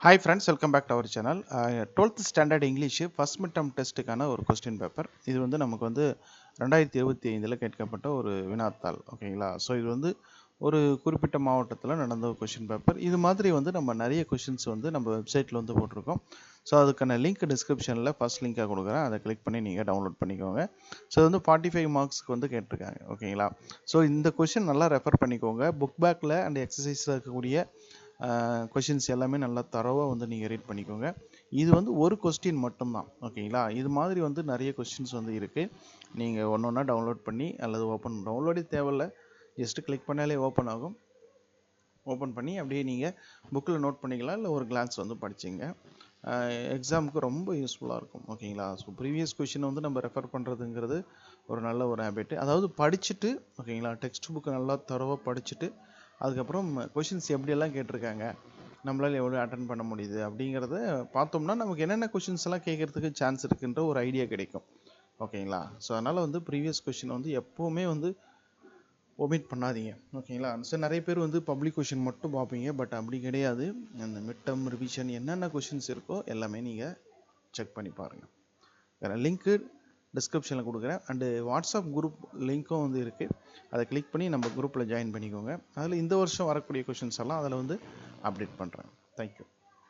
Hi friends, welcome back to our channel. 12th standard English first mid term டெஸ்ட்டுக்கான ஒரு question paper. இது வந்து நமக்கு வந்து 2025 கேட்கப்பட்ட ஒரு வினாத்தாள். ஓகேங்களா? ஸோ இது வந்து ஒரு குறிப்பிட்ட மாவட்டத்தில் நடந்த ஒரு கொஸ்டின் பேப்பர். இது மாதிரி வந்து நம்ம நிறைய கொஷின்ஸ் வந்து நம்ம வெப்சைட்டில் வந்து போட்டிருக்கோம். ஸோ அதுக்கான லிங்க் டிஸ்கிரிப்ஷனில் ஃபஸ்ட் லிங்காக கொடுக்குறேன். அதை கிளிக் பண்ணி நீங்கள் டவுன்லோட் பண்ணிக்கோங்க. ஸோ இது வந்து 45 மார்க்ஸ்க்கு வந்து கேட்டிருக்காங்க. ஓகேங்களா? ஸோ இந்த கொஷின் நல்லா ரெஃபர் பண்ணிக்கோங்க. புக் பேக்கில் அண்ட் எக்ஸசைஸில் இருக்கக்கூடிய கொஷின்ஸ் எல்லாமே நல்லா தரவாக வந்து நீங்கள் ரீட் பண்ணிக்கோங்க. இது வந்து ஒரு கொஸ்டின் மட்டும்தான். ஓகேங்களா? இது மாதிரி வந்து நிறைய கொஸ்டின்ஸ் வந்து இருக்குது. நீங்கள் ஒன்று ஒன்றா டவுன்லோட் பண்ணி அல்லது டவுன்லோடே தேவையில்ல, ஜஸ்ட்டு கிளிக் பண்ணாலே ஓப்பன் ஆகும். ஓப்பன் பண்ணி அப்படியே நீங்கள் புக்கில் நோட் பண்ணிக்கலாம், இல்லை ஒரு கிளான்ஸ் வந்து படிச்சிங்க. எக்ஸாமுக்கு ரொம்ப யூஸ்ஃபுல்லாக இருக்கும். ஓகேங்களா? ஸோ ப்ரீவியஸ் கொஷினை வந்து நம்ம ரெஃபர் பண்ணுறதுங்கிறது ஒரு நல்ல ஒரு ஹேபிட்டு. அதாவது படிச்சுட்டு, ஓகேங்களா, டெக்ஸ்ட் புக்கு நல்லா தரவாக படிச்சுட்டு அதுக்கப்புறம் கொஷின்ஸ் எப்படியெல்லாம் கேட்டிருக்காங்க, நம்மளால் எவ்வளோ அட்டன் பண்ண முடியுது அப்படிங்கிறத பார்த்தோம்னா நமக்கு என்னென்ன கொஷின்ஸ் எல்லாம் கேட்குறதுக்கு சான்ஸ் இருக்குன்ற ஒரு ஐடியா கிடைக்கும். ஓகேங்களா? ஸோ அதனால் வந்து ப்ரீவியஸ் கொஷின் வந்து எப்போவுமே வந்து ஒமிட் பண்ணாதீங்க. ஓகேங்களா? ஸோ நிறைய பேர் வந்து பப்ளிக் கொஷின் மட்டும் பார்ப்பீங்க, பட் அப்படி கிடையாது. அந்த மிட் டர்ம் ரிவிஷன் என்னென்ன கொஷின்ஸ் இருக்கோ எல்லாமே நீங்கள் செக் பண்ணி பாருங்கள். வேறு லிங்க்கு டிஸ்கிரிப்ஷனில் கொடுக்குறேன். அண்டு வாட்ஸ்அப் குரூப் லிங்க்கும் வந்து இருக்குது. அதை கிளிக் பண்ணி நம்ம குரூப்பில் ஜாயின் பண்ணிக்கோங்க. அதில் இந்த வருஷம் வரக்கூடிய கொஷின்ஸ் எல்லாம் அதில் வந்து அப்டேட் பண்ணுறேன். தேங்க்யூ.